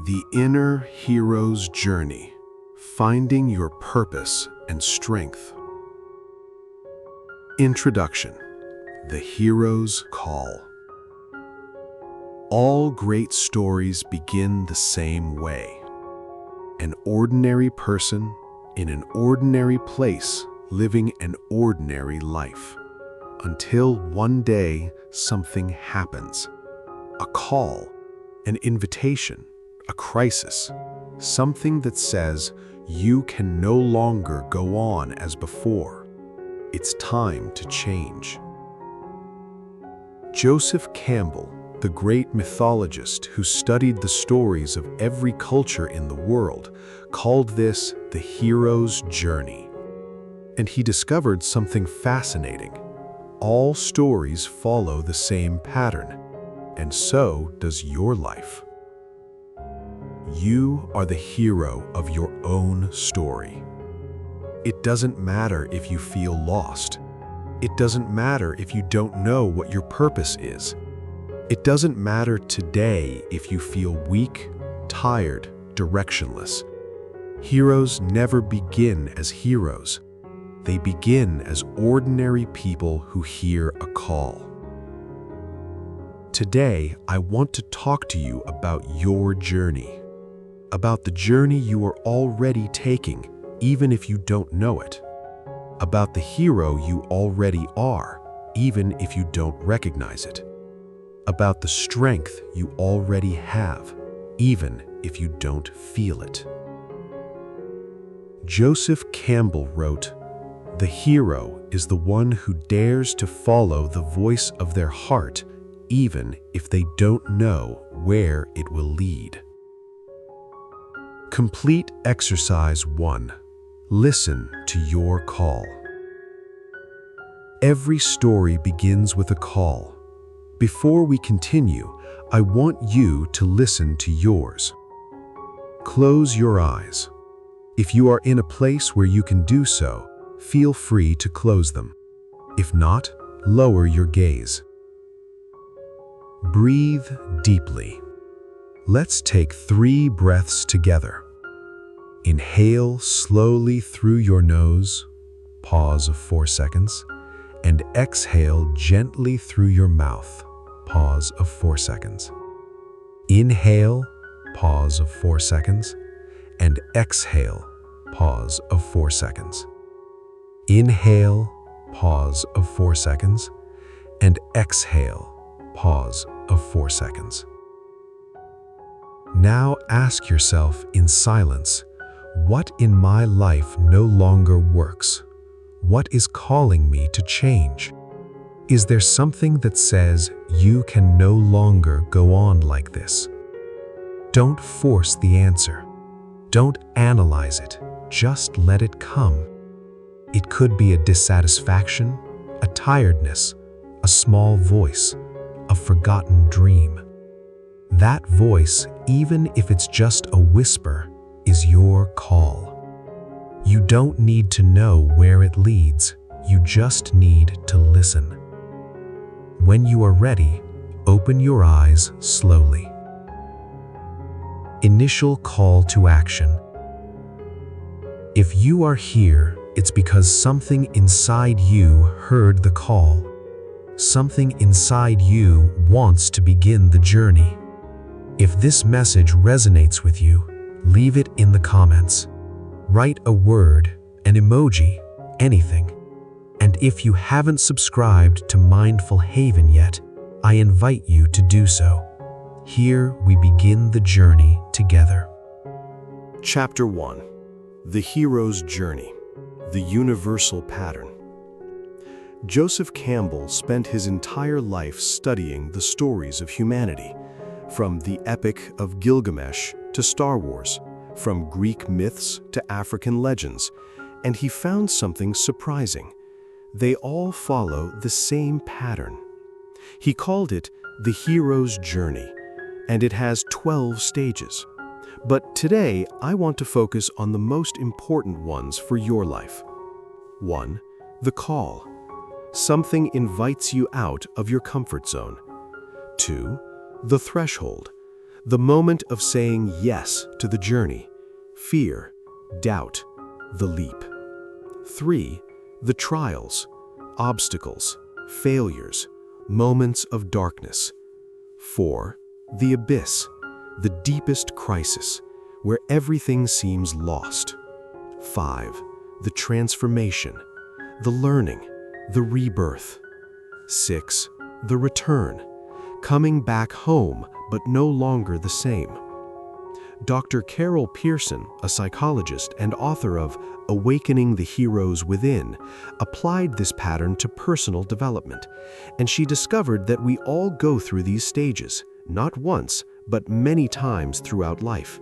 The Inner Hero's Journey, Finding Your Purpose and Strength. Introduction. The Hero's Call. All great stories begin the same way. An ordinary person in an ordinary place living an ordinary life. Until one day something happens. A call, an invitation, a crisis, something that says you can no longer go on as before. It's time to change. Joseph Campbell, the great mythologist who studied the stories of every culture in the world, called this the hero's journey. And he discovered something fascinating. All stories follow the same pattern, and so does your life. You are the hero of your own story. It doesn't matter if you feel lost. It doesn't matter if you don't know what your purpose is. It doesn't matter today if you feel weak, tired, directionless. Heroes never begin as heroes. They begin as ordinary people who hear a call. Today, I want to talk to you about your journey. About the journey you are already taking, even if you don't know it. About the hero you already are, even if you don't recognize it. About the strength you already have, even if you don't feel it. Joseph Campbell wrote, "The hero is the one who dares to follow the voice of their heart, even if they don't know where it will lead." Complete exercise 1. Listen to your call. Every story begins with a call. Before we continue, I want you to listen to yours. Close your eyes. If you are in a place where you can do so, feel free to close them. If not, lower your gaze. Breathe deeply. Let's take 3 breaths together. Inhale slowly through your nose, pause of 4 seconds, and exhale gently through your mouth, pause of 4 seconds. Inhale, pause of 4 seconds, and exhale, pause of 4 seconds. Inhale, pause of 4 seconds, and exhale, pause of 4 seconds. Now ask yourself in silence, what in my life no longer works? What is calling me to change? Is there something that says you can no longer go on like this? Don't force the answer. Don't analyze it. Just let it come. It could be a dissatisfaction, a tiredness, a small voice, a forgotten dream. That voice, even if it's just a whisper, is your call. You don't need to know where it leads. You just need to listen. When you are ready, open your eyes slowly. Initial call to action. If you are here, it's because something inside you heard the call. Something inside you wants to begin the journey. If this message resonates with you, leave it in the comments. Write a word, an emoji, anything. And if you haven't subscribed to Mindful Haven yet, I invite you to do so. Here we begin the journey together. Chapter 1. The Hero's Journey, the Universal Pattern. Joseph Campbell spent his entire life studying the stories of humanity, from the Epic of Gilgamesh to Star Wars, from Greek myths to African legends, and he found something surprising. They all follow the same pattern. He called it the hero's journey, and it has 12 stages. But today, I want to focus on the most important ones for your life. 1. The call. Something invites you out of your comfort zone. 2. The threshold. The moment of saying yes to the journey. Fear, doubt, the leap. 3. The trials, obstacles, failures, moments of darkness. 4. The abyss, the deepest crisis, where everything seems lost. 5. The transformation, the learning, the rebirth. 6. The return, coming back home but no longer the same. Dr. Carol Pearson, a psychologist and author of Awakening the Heroes Within, applied this pattern to personal development, and she discovered that we all go through these stages, not once, but many times throughout life.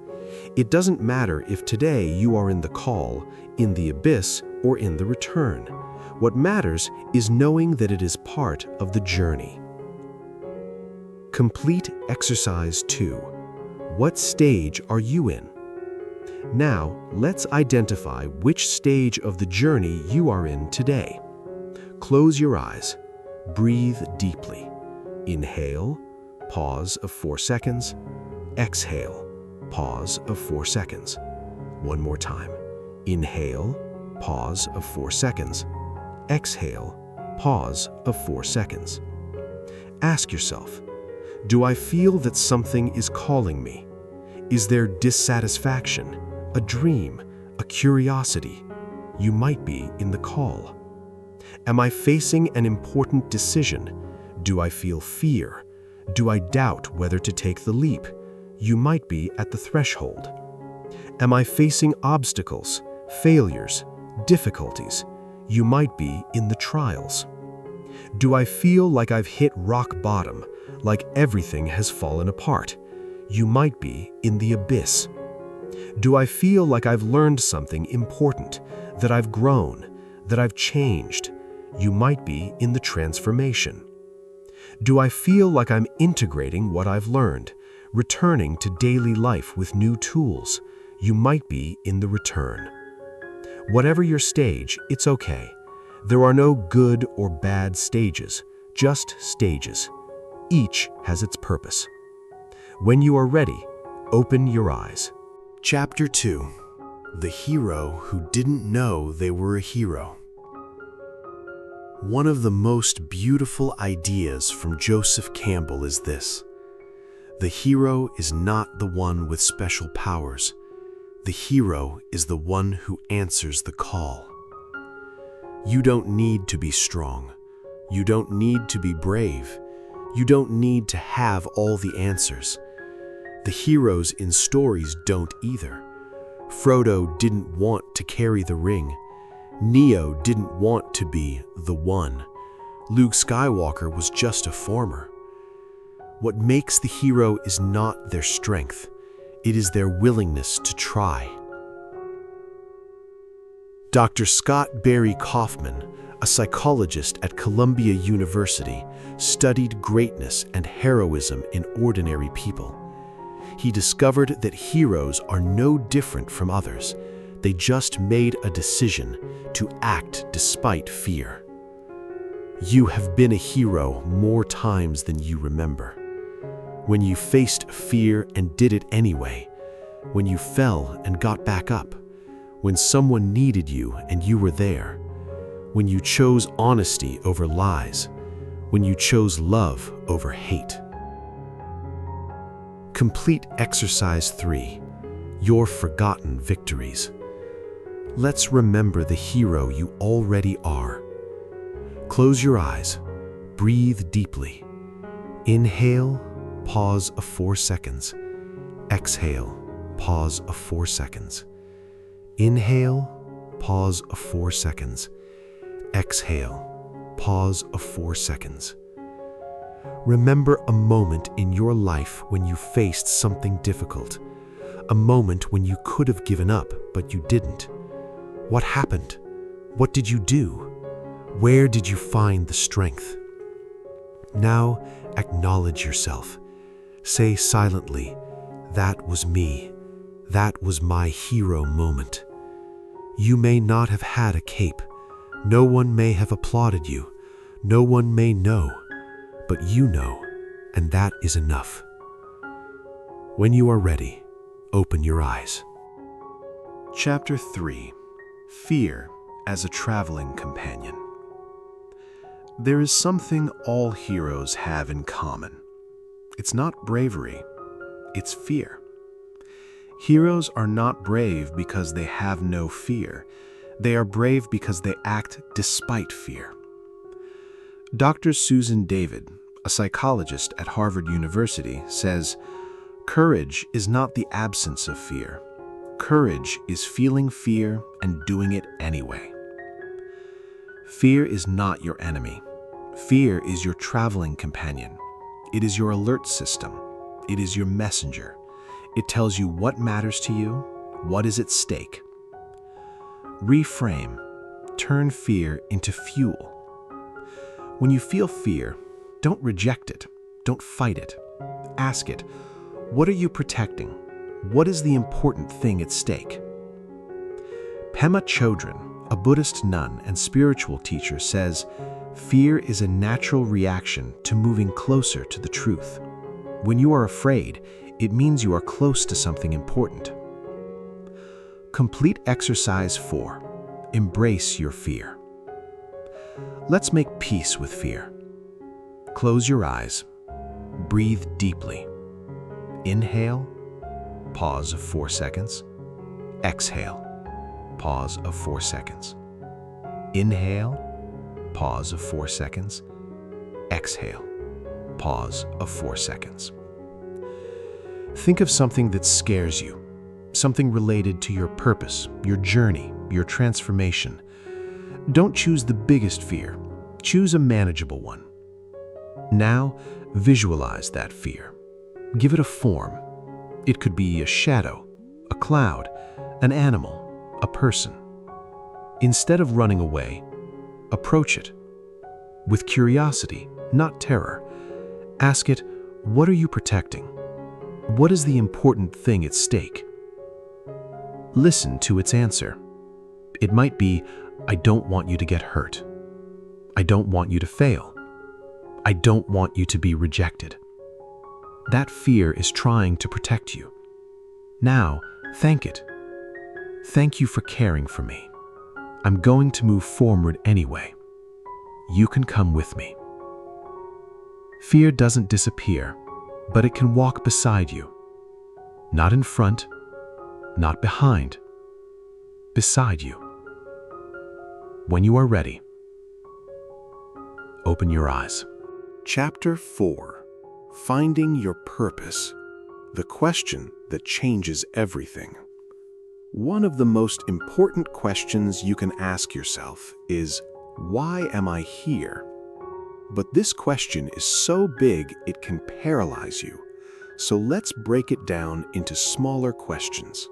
It doesn't matter if today you are in the call, in the abyss, or in the return. What matters is knowing that it is part of the journey. Complete exercise 2. What stage are you in? Now, let's identify which stage of the journey you are in today. Close your eyes. Breathe deeply. Inhale, pause of 4 seconds. Exhale, pause of 4 seconds. One more time. Inhale, pause of 4 seconds. Exhale, pause of 4 seconds. Ask yourself, do I feel that something is calling me? Is there dissatisfaction, a dream, a curiosity? You might be in the call. Am I facing an important decision? Do I feel fear? Do I doubt whether to take the leap? You might be at the threshold. Am I facing obstacles, failures, difficulties? You might be in the trials. Do I feel like I've hit rock bottom, like everything has fallen apart? You might be in the abyss. Do I feel like I've learned something important, that I've grown, that I've changed? You might be in the transformation. Do I feel like I'm integrating what I've learned, returning to daily life with new tools? You might be in the return. Whatever your stage, it's okay. There are no good or bad stages, just stages. Each has its purpose. When you are ready, open your eyes. Chapter 2. The Hero Who Didn't Know They Were a Hero. One of the most beautiful ideas from Joseph Campbell is this: the hero is not the one with special powers. The hero is the one who answers the call. You don't need to be strong. You don't need to be brave. You don't need to have all the answers. The heroes in stories don't either. Frodo didn't want to carry the ring. Neo didn't want to be the one. Luke Skywalker was just a farmer. What makes the hero is not their strength. It is their willingness to try. Dr. Scott Barry Kaufman, a psychologist at Columbia University, studied greatness and heroism in ordinary people. He discovered that heroes are no different from others. They just made a decision to act despite fear. You have been a hero more times than you remember. When you faced fear and did it anyway, when you fell and got back up, when someone needed you and you were there, when you chose honesty over lies, when you chose love over hate. Complete exercise 3, your forgotten victories. Let's remember the hero you already are. Close your eyes, breathe deeply. Inhale, pause of 4 seconds. Exhale, pause of 4 seconds. Inhale, pause of 4 seconds. Exhale, pause of 4 seconds. Remember a moment in your life when you faced something difficult, a moment when you could have given up, but you didn't. What happened? What did you do? Where did you find the strength? Now, acknowledge yourself. Say silently, "That was me. That was my hero moment." You may not have had a cape. No one may have applauded you. No one may know. But you know, and that is enough. When you are ready, open your eyes. Chapter 3. Fear as a Traveling Companion. There is something all heroes have in common. It's not bravery, it's fear. Heroes are not brave because they have no fear. They are brave because they act despite fear. Dr. Susan David, a psychologist at Harvard University, says, "Courage is not the absence of fear. Courage is feeling fear and doing it anyway." Fear is not your enemy. Fear is your traveling companion. It is your alert system. It is your messenger. It tells you what matters to you, what is at stake. Reframe. Turn fear into fuel. When you feel fear, don't reject it. Don't fight it. Ask it, what are you protecting? What is the important thing at stake? Pema Chodron, a Buddhist nun and spiritual teacher, says, "Fear is a natural reaction to moving closer to the truth. When you are afraid, it means you are close to something important." Complete exercise 4. Embrace your fear. Let's make peace with fear. Close your eyes. Breathe deeply. Inhale. Pause of 4 seconds. Exhale. Pause of 4 seconds. Inhale. Pause of 4 seconds. Exhale. Pause of 4 seconds. Think of something that scares you, something related to your purpose, your journey, your transformation. Don't choose the biggest fear. Choose a manageable one. Now, visualize that fear. Give it a form. It could be a shadow, a cloud, an animal, a person. Instead of running away, approach it. With curiosity, not terror. Ask it, what are you protecting? What is the important thing at stake? Listen to its answer. It might be, I don't want you to get hurt. I don't want you to fail. I don't want you to be rejected. That fear is trying to protect you. Now, thank it. Thank you for caring for me. I'm going to move forward anyway. You can come with me. Fear doesn't disappear, but it can walk beside you. Not in front, not behind, beside you. When you are ready, open your eyes. Chapter 4. Finding your purpose. The question that changes everything. One of the most important questions you can ask yourself is, why am I here? But this question is so big it can paralyze you. So let's break it down into smaller questions.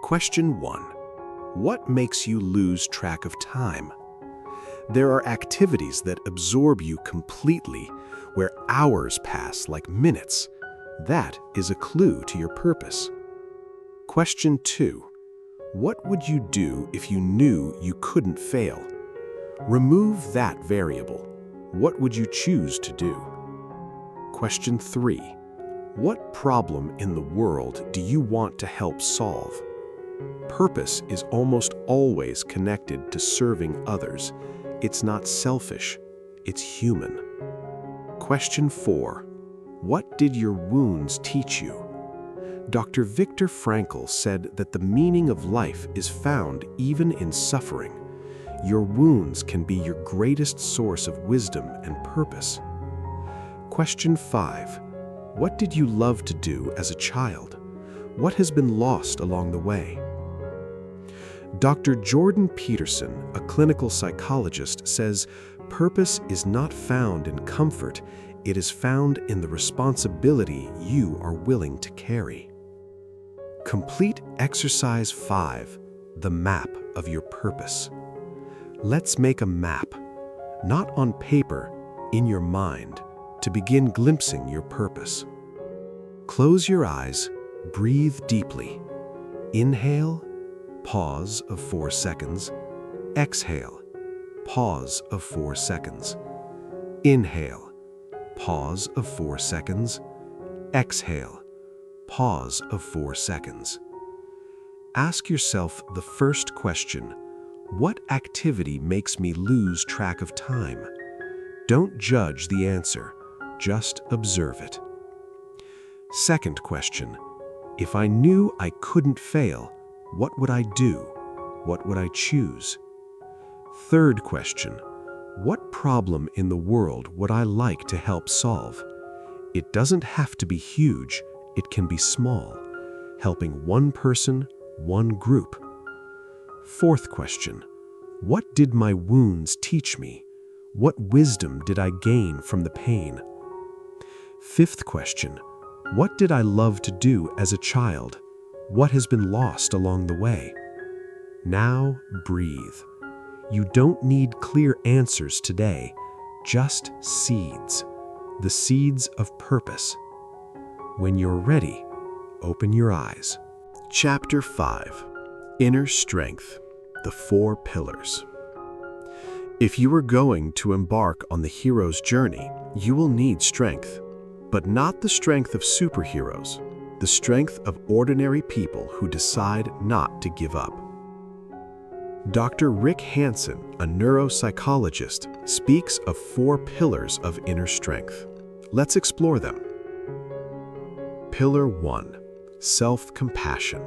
Question 1. What makes you lose track of time? There are activities that absorb you completely, where hours pass like minutes. That is a clue to your purpose. Question 2. What would you do if you knew you couldn't fail? Remove that variable. What would you choose to do? Question 3. What problem in the world do you want to help solve? Purpose is almost always connected to serving others. It's not selfish, it's human. Question 4. What did your wounds teach you? Dr. Viktor Frankl said that the meaning of life is found even in suffering. Your wounds can be your greatest source of wisdom and purpose. Question 5. What did you love to do as a child? What has been lost along the way? Dr. Jordan Peterson, a clinical psychologist, says, purpose is not found in comfort, it is found in the responsibility you are willing to carry. Complete exercise 5, the map of your purpose. Let's make a map, not on paper, in your mind, to begin glimpsing your purpose. Close your eyes, breathe deeply. Inhale, pause of 4 seconds. Exhale, pause of 4 seconds. Inhale, pause of 4 seconds. Exhale, pause of 4 seconds. Ask yourself the first question: what activity makes me lose track of time? Don't judge the answer, just observe it. Second question: if I knew I couldn't fail, what would I do? What would I choose? Third question: what problem in the world would I like to help solve? It doesn't have to be huge, it can be small, helping one person, one group. Fourth question: what did my wounds teach me? What wisdom did I gain from the pain? Fifth question: what did I love to do as a child? What has been lost along the way? Now breathe. You don't need clear answers today, just seeds. The seeds of purpose. When you're ready, open your eyes. Chapter 5: Inner Strength, the 4 Pillars. If you are going to embark on the hero's journey, you will need strength, but not the strength of superheroes, the strength of ordinary people who decide not to give up. Dr. Rick Hanson, a neuropsychologist, speaks of 4 pillars of inner strength. Let's explore them. Pillar 1: self-compassion.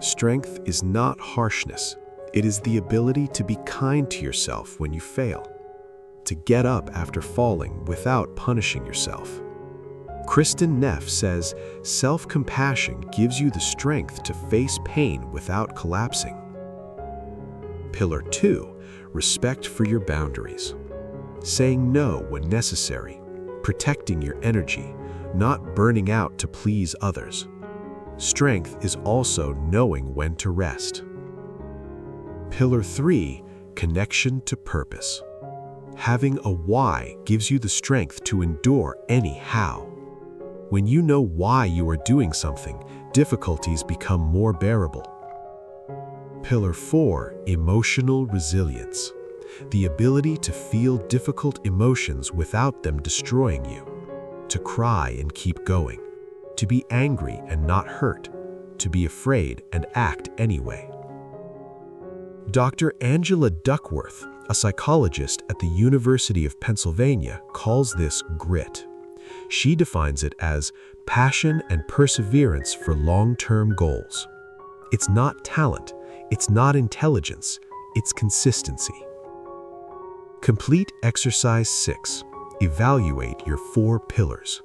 Strength is not harshness. It is the ability to be kind to yourself when you fail, to get up after falling without punishing yourself. Kristen Neff says self-compassion gives you the strength to face pain without collapsing. Pillar 2: respect for your boundaries. Saying no when necessary, protecting your energy, not burning out to please others. Strength is also knowing when to rest. Pillar 3: connection to purpose. Having a why gives you the strength to endure any how. When you know why you are doing something, difficulties become more bearable. Pillar 4: emotional resilience. The ability to feel difficult emotions without them destroying you. To cry and keep going. To be angry and not hurt. To be afraid and act anyway. Dr. Angela Duckworth, a psychologist at the University of Pennsylvania, calls this grit. She defines it as passion and perseverance for long-term goals. It's not talent, it's not intelligence, it's consistency. Complete exercise 6. Evaluate your 4 pillars.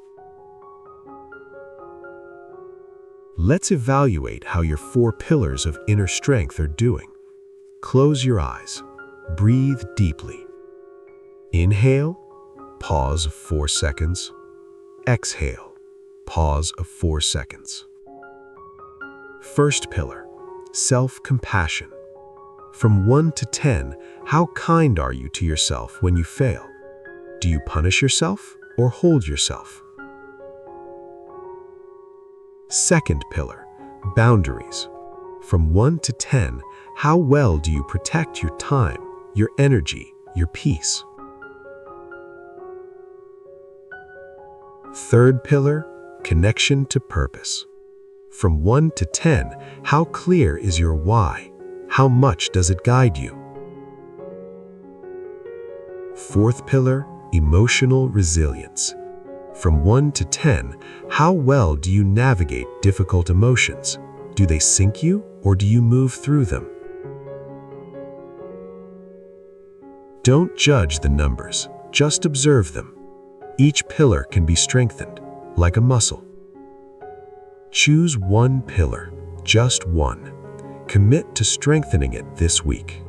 Let's evaluate how your 4 pillars of inner strength are doing. Close your eyes. Breathe deeply. Inhale, pause of 4 seconds. Exhale, pause of 4 seconds. First pillar, self-compassion. From 1 to 10, how kind are you to yourself when you fail? Do you punish yourself or hold yourself? Second pillar, boundaries. From 1 to 10, how well do you protect your time, your energy, your peace? Third pillar, connection to purpose. From 1 to 10, how clear is your why? How much does it guide you? Fourth pillar, emotional resilience. From 1 to 10, how well do you navigate difficult emotions? Do they sink you or do you move through them? Don't judge the numbers, just observe them. Each pillar can be strengthened, like a muscle. Choose one pillar, just one. Commit to strengthening it this week.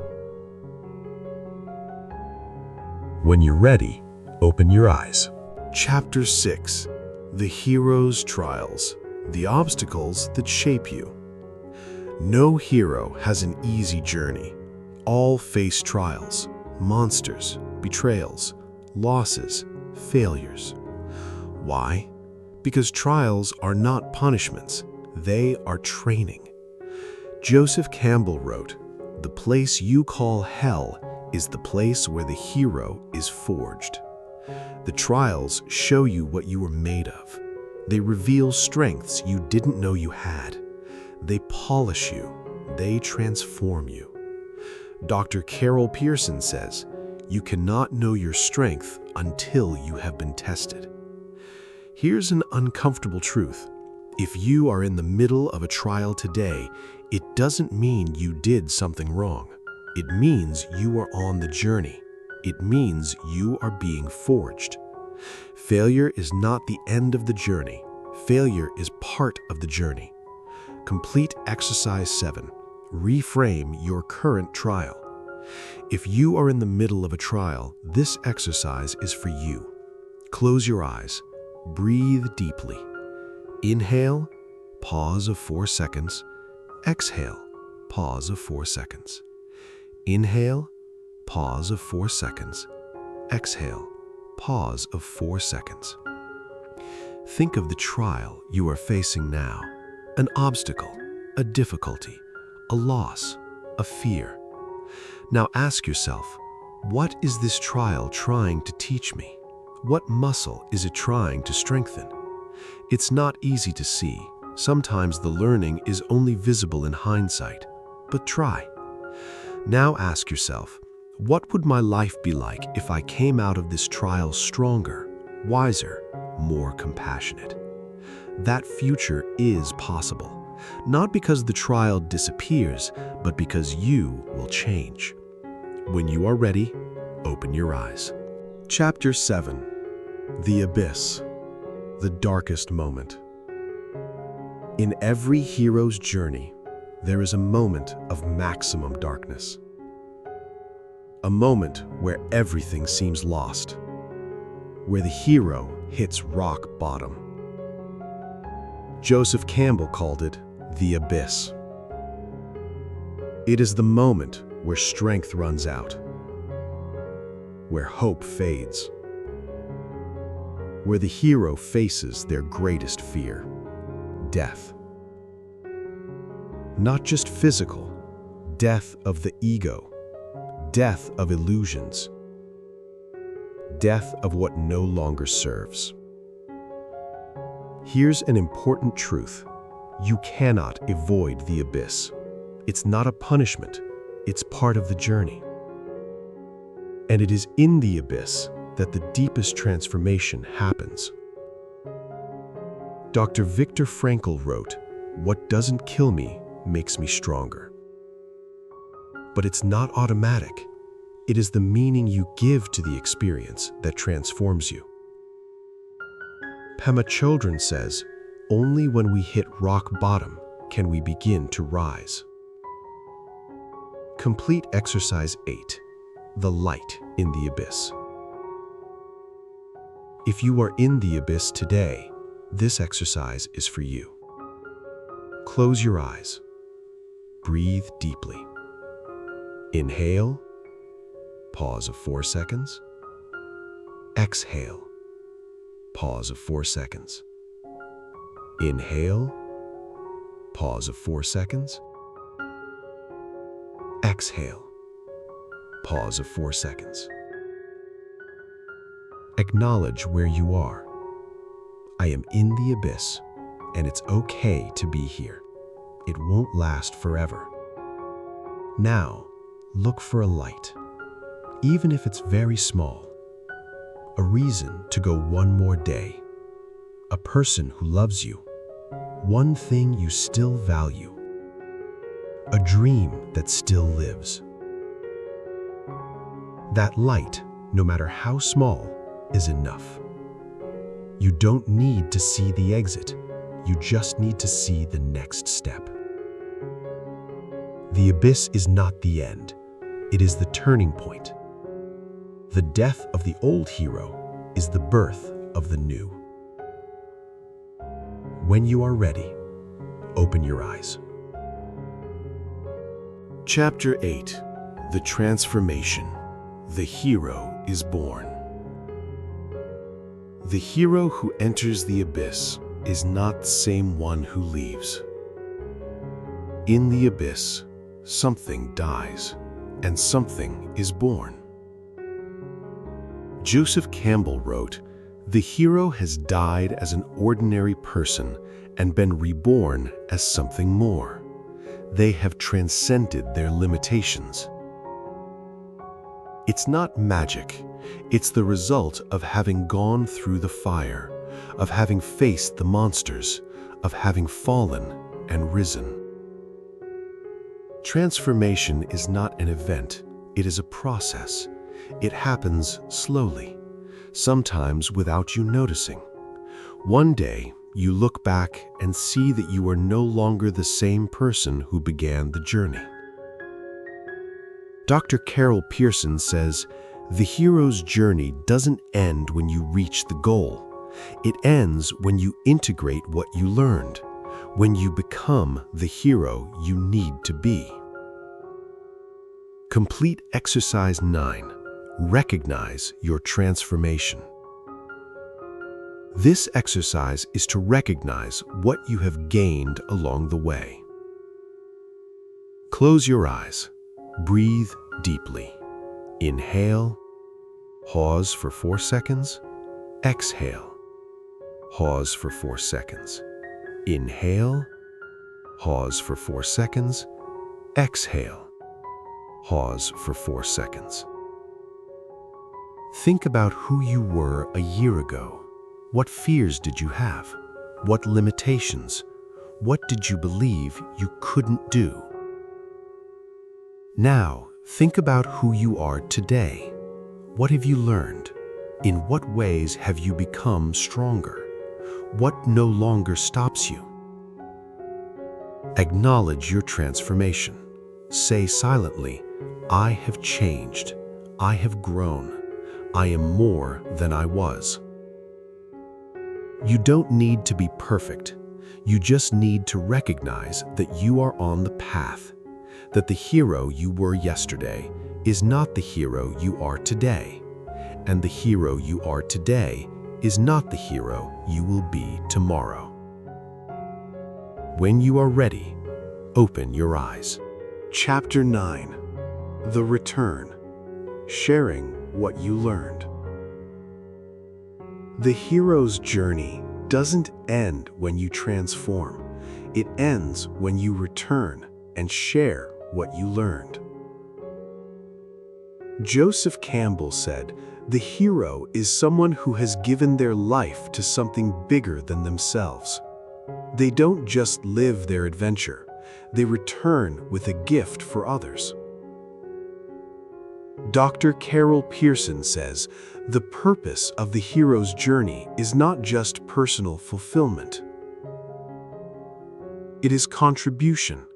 When you're ready, open your eyes. Chapter 6: The Hero's Trials, the Obstacles That Shape You. No hero has an easy journey. All face trials, monsters, betrayals, losses, failures. Why? Because trials are not punishments, they are training. Joseph Campbell wrote, "The place you call hell is the place where the hero is forged." The trials show you what you were made of. They reveal strengths you didn't know you had. They polish you. They transform you. Dr. Carol Pearson says, "You cannot know your strength until you have been tested." Here's an uncomfortable truth. If you are in the middle of a trial today, it doesn't mean you did something wrong. It means you are on the journey. It means you are being forged. Failure is not the end of the journey. Failure is part of the journey. Complete exercise 7. Reframe your current trial. If you are in the middle of a trial, this exercise is for you. Close your eyes. Breathe deeply. Inhale, pause of 4 seconds. Exhale, pause of 4 seconds. Inhale, pause of 4 seconds. Exhale, pause of 4 seconds. Think of the trial you are facing now. An obstacle, a difficulty, a loss, a fear. Now ask yourself, what is this trial trying to teach me? What muscle is it trying to strengthen? It's not easy to see. Sometimes the learning is only visible in hindsight. But try. Now ask yourself, what would my life be like if I came out of this trial stronger, wiser, more compassionate? That future is possible, not because the trial disappears, but because you will change. When you are ready, open your eyes. Chapter 7. The Abyss. The darkest moment. In every hero's journey, there is a moment of maximum darkness. A moment where everything seems lost, where the hero hits rock bottom. Joseph Campbell called it the abyss. It is the moment where strength runs out, where hope fades, where the hero faces their greatest fear, death. Not just physical, death of the ego, death of illusions, death of what no longer serves. Here's an important truth. You cannot avoid the abyss. It's not a punishment. It's part of the journey. And it is in the abyss that the deepest transformation happens. Dr. Viktor Frankl wrote, "What doesn't kill me makes me stronger." But it's not automatic. It is the meaning you give to the experience that transforms you. Pema Chodron says, "Only when we hit rock bottom can we begin to rise." Complete exercise 8. The light in the abyss. If you are in the abyss today, this exercise is for you. Close your eyes. Breathe deeply. Inhale, pause of 4 seconds. Exhale, pause of 4 seconds. Inhale, pause of 4 seconds. Exhale, pause of 4 seconds. Acknowledge where you are. I am in the abyss, and it's okay to be here. It won't last forever. Now, look for a light, even if it's very small. A reason to go one more day. A person who loves you. One thing you still value. A dream that still lives. That light, no matter how small, is enough. You don't need to see the exit. You just need to see the next step. The abyss is not the end. It is the turning point. The death of the old hero is the birth of the new. When you are ready, open your eyes. Chapter 8. The Transformation. The hero is born. The hero who enters the abyss is not the same one who leaves. In the abyss, something dies and something is born. Joseph Campbell wrote, The hero has died as an ordinary person and been reborn as something more. They have transcended their limitations. It's not magic. It's the result of having gone through the fire, of having faced the monsters, of having fallen and risen. Transformation is not an event. It is a process. It happens slowly, sometimes without you noticing. One day, you look back and see that you are no longer the same person who began the journey. Dr. Carol Pearson says, "The hero's journey doesn't end when you reach the goal. It ends when you integrate what you learned, when you become the hero you need to be." Complete exercise 9. Recognize your transformation. This exercise is to recognize what you have gained along the way. Close your eyes. Breathe deeply. Inhale. Pause for 4 seconds. Exhale. Pause for 4 seconds. Inhale. Pause for 4 seconds. Exhale. Pause for 4 seconds. Think about who you were a year ago. What fears did you have? What limitations? What did you believe you couldn't do? Now, think about who you are today. What have you learned? In what ways have you become stronger? What no longer stops you? Acknowledge your transformation. Say silently, "I have changed. I have grown. I am more than I was." You don't need to be perfect. You just need to recognize that you are on the path, that the hero you were yesterday is not the hero you are today, and the hero you are today is not the hero you will be tomorrow. When you are ready, open your eyes. Chapter 9. The Return. Sharing what you learned. The hero's journey doesn't end when you transform. It ends when you return and share what you learned. Joseph Campbell said, "The hero is someone who has given their life to something bigger than themselves. They don't just live their adventure, they return with a gift for others." Dr. Carol Pearson says, "The purpose of the hero's journey is not just personal fulfillment. It is contribution.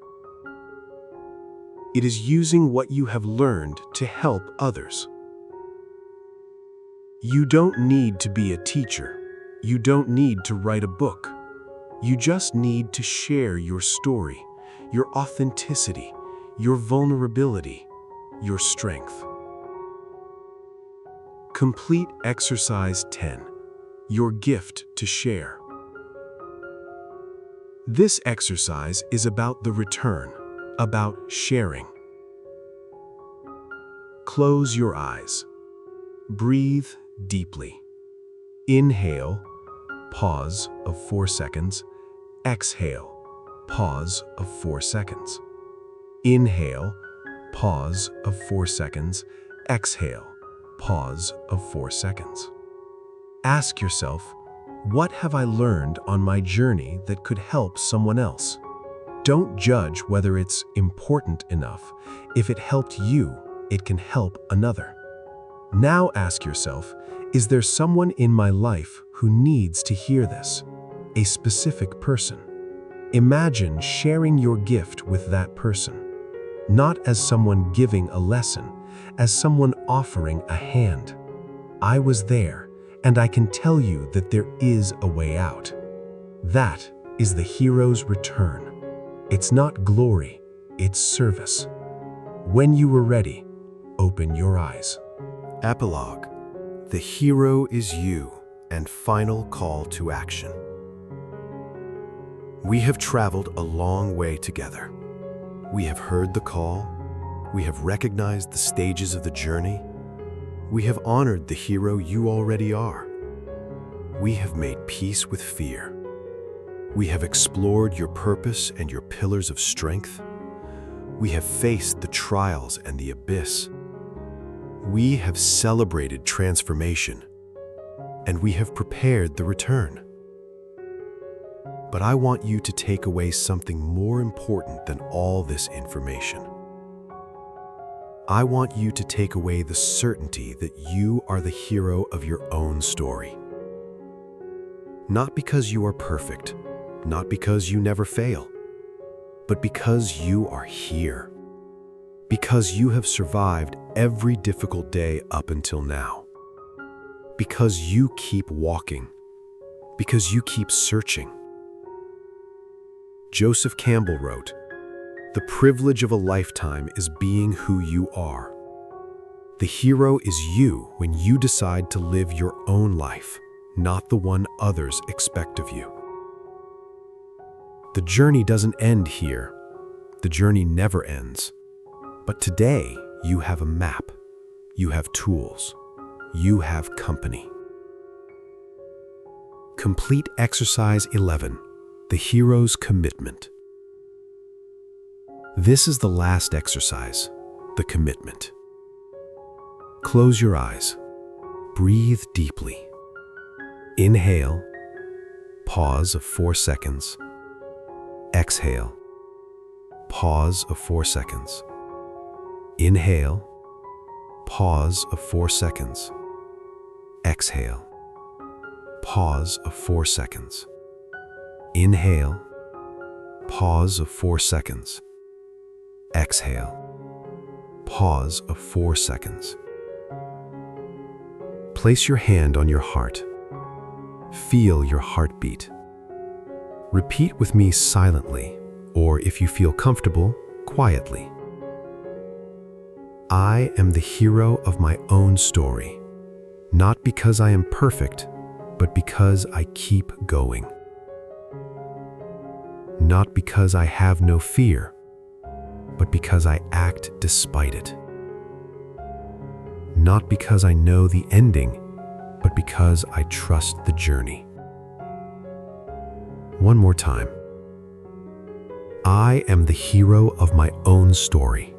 It is using what you have learned to help others." You don't need to be a teacher. You don't need to write a book. You just need to share your story, your authenticity, your vulnerability, your strength. Complete exercise 10. Your gift to share. This exercise is about the return, about sharing. Close your eyes. Breathe deeply. Inhale, pause of 4 seconds. Exhale, pause of 4 seconds. Inhale, pause of 4 seconds. Exhale, pause of 4 seconds. Ask yourself, what have I learned on my journey that could help someone else? Don't judge whether it's important enough. If it helped you, it can help another. Now ask yourself, is there someone in my life who needs to hear this? A specific person. Imagine sharing your gift with that person, not as someone giving a lesson, as someone offering a hand. I was there, and I can tell you that there is a way out. That is the hero's return. It's not glory, it's service. When you are ready, open your eyes. Epilogue. The hero is you, and final call to action. We have traveled a long way together. We have heard the call. We have recognized the stages of the journey. We have honored the hero you already are. We have made peace with fear. We have explored your purpose and your pillars of strength. We have faced the trials and the abyss. We have celebrated transformation, and we have prepared the return. But I want you to take away something more important than all this information. I want you to take away the certainty that you are the hero of your own story. Not because you are perfect, not because you never fail, but because you are here. Because you have survived every difficult day up until now. Because you keep walking. Because you keep searching. Joseph Campbell wrote, "The privilege of a lifetime is being who you are. The hero is you when you decide to live your own life, not the one others expect of you." The journey doesn't end here. The journey never ends. But today, you have a map. You have tools. You have company. Complete exercise 11, the hero's commitment. This is the last exercise, the commitment. Close your eyes. Breathe deeply. Inhale. Pause of 4 seconds. Exhale. Pause of 4 seconds. Inhale. Pause of 4 seconds. Exhale. Pause of 4 seconds. Inhale. Pause of 4 seconds. Exhale. Pause of 4 seconds. Place your hand on your heart. Feel your heartbeat. Repeat with me silently, or if you feel comfortable, quietly. I am the hero of my own story, not because I am perfect, but because I keep going. Not because I have no fear, but because I act despite it. Not because I know the ending, but because I trust the journey. One more time. I am the hero of my own story.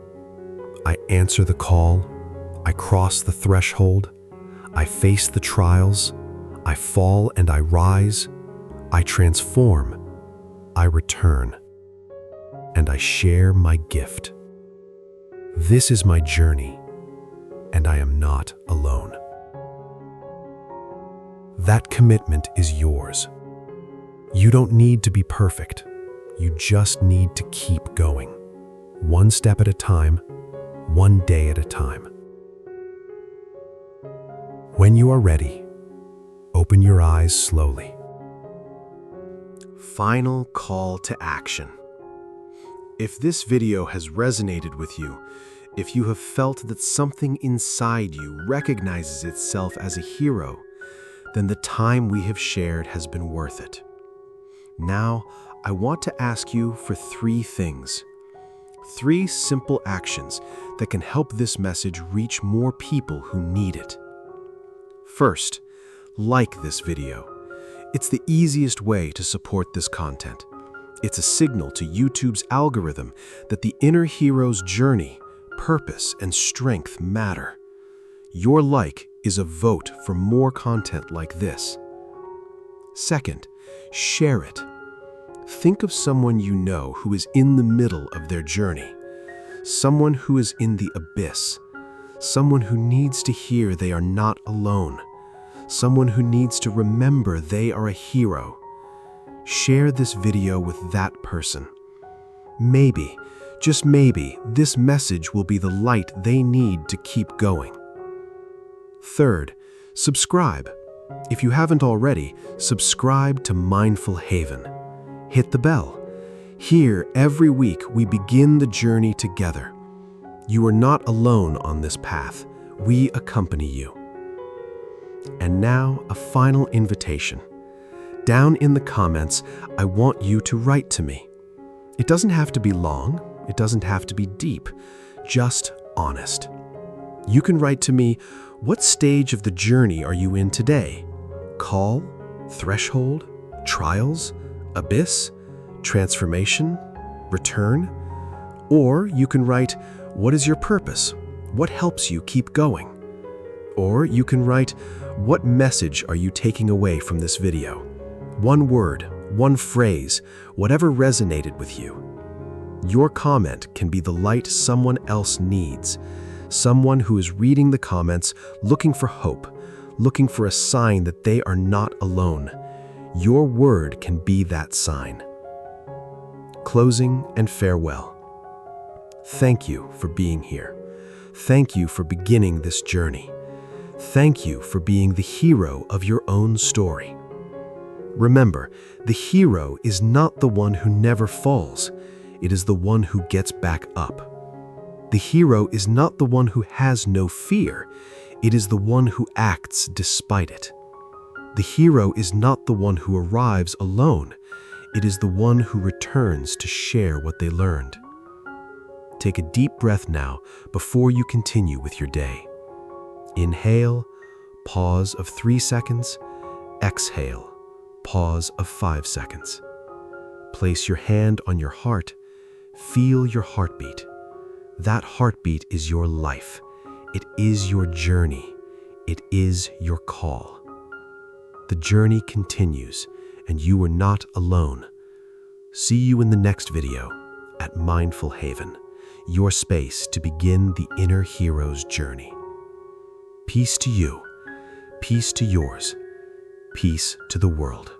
I answer the call. I cross the threshold. I face the trials. I fall and I rise. I transform. I return. And I share my gift. This is my journey, and I am not alone. That commitment is yours. You don't need to be perfect. You just need to keep going. One step at a time, one day at a time. When you are ready, open your eyes slowly. Final call to action. If this video has resonated with you, if you have felt that something inside you recognizes itself as a hero, then the time we have shared has been worth it. Now, I want to ask you for 3 things. 3 simple actions that can help this message reach more people who need it. First, like this video. It's the easiest way to support this content. It's a signal to YouTube's algorithm that the inner hero's journey, purpose, and strength matter. Your like is a vote for more content like this. Second, share it. Think of someone you know who is in the middle of their journey, someone who is in the abyss, someone who needs to hear they are not alone, someone who needs to remember they are a hero. Share this video with that person. Maybe, just maybe, this message will be the light they need to keep going. Third, subscribe. If you haven't already, subscribe to Mindful Haven. Hit the bell. Here, every week, we begin the journey together. You are not alone on this path. We accompany you. And now, a final invitation. Down in the comments, I want you to write to me. It doesn't have to be long. It doesn't have to be deep. Just honest. You can write to me, what stage of the journey are you in today? Call, threshold, trials, abyss, transformation, return. Or you can write, what is your purpose? What helps you keep going? Or you can write, what message are you taking away from this video? One word, one phrase, whatever resonated with you. Your comment can be the light someone else needs. Someone who is reading the comments, looking for hope, looking for a sign that they are not alone. Your word can be that sign. Closing and farewell. Thank you for being here. Thank you for beginning this journey. Thank you for being the hero of your own story. Remember, the hero is not the one who never falls. It is the one who gets back up. The hero is not the one who has no fear. It is the one who acts despite it. The hero is not the one who arrives alone. It is the one who returns to share what they learned. Take a deep breath now before you continue with your day. Inhale, pause of 3 seconds. Exhale, pause of 5 seconds. Place your hand on your heart. Feel your heartbeat. That heartbeat is your life. It is your journey. It is your call. The journey continues, and you are not alone. See you in the next video at Mindful Haven, your space to begin the inner hero's journey. Peace to you, peace to yours, peace to the world.